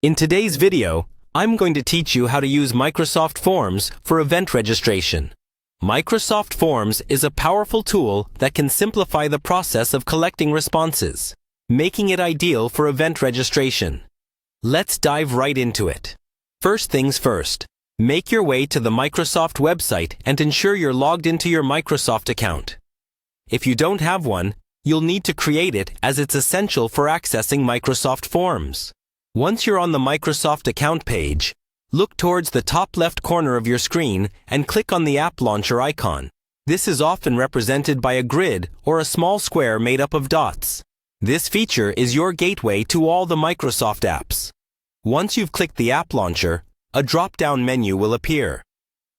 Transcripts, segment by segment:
In today's video, I'm going to teach you how to use Microsoft Forms for event registration. Microsoft Forms is a powerful tool that can simplify the process of collecting responses, making it ideal for event registration. Let's dive right into it. First things first, make your way to the Microsoft website and ensure you're logged into your Microsoft account. If you don't have one, you'll need to create it as it's essential for accessing Microsoft Forms. Once you're on the Microsoft account page, look towards the top left corner of your screen and click on the App Launcher icon. This is often represented by a grid or a small square made up of dots. This feature is your gateway to all the Microsoft apps. Once you've clicked the App Launcher, a drop-down menu will appear.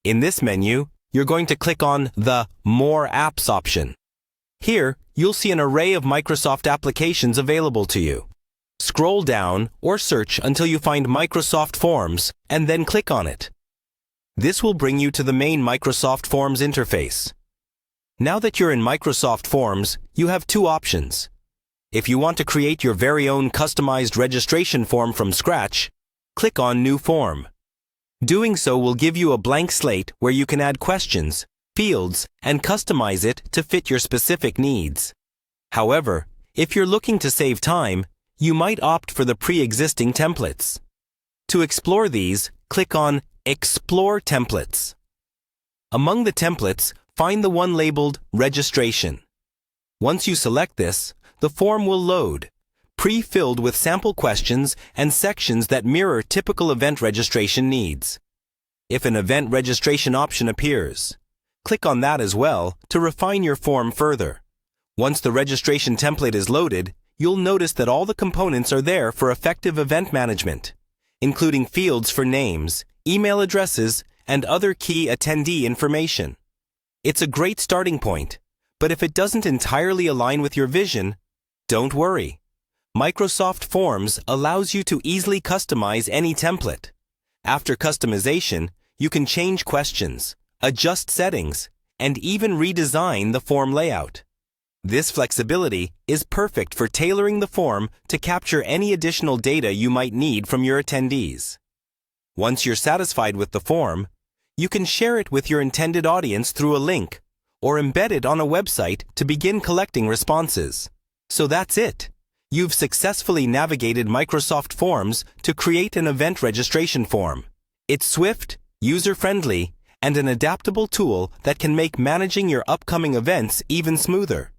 In this menu, you're going to click on the More Apps option. Here, you'll see an array of Microsoft applications available to you. Scroll down or search until you find Microsoft Forms and then click on it. This will bring you to the main Microsoft Forms interface. Now that you're in Microsoft Forms, you have two options. If you want to create your very own customized registration form from scratch, click on New Form. Doing so will give you a blank slate where you can add questions, fields, and customize it to fit your specific needs. However, if you're looking to save time, you might opt for the pre-existing templates. To explore these, click on Explore Templates. Among the templates, find the one labeled Registration. Once you select this, the form will load, pre-filled with sample questions and sections that mirror typical event registration needs. If an event registration option appears, click on that as well to refine your form further. Once the registration template is loaded, you'll notice that all the components are there for effective event management, including fields for names, email addresses, and other key attendee information. It's a great starting point, but if it doesn't entirely align with your vision, don't worry. Microsoft Forms allows you to easily customize any template. After customization, you can change questions, adjust settings, and even redesign the form layout. This flexibility is perfect for tailoring the form to capture any additional data you might need from your attendees. Once you're satisfied with the form, you can share it with your intended audience through a link or embed it on a website to begin collecting responses. So that's it. You've successfully navigated Microsoft Forms to create an event registration form. It's swift, user-friendly, and an adaptable tool that can make managing your upcoming events even smoother.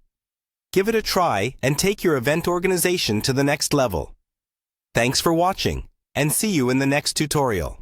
Give it a try and take your event organization to the next level. Thanks for watching, and see you in the next tutorial.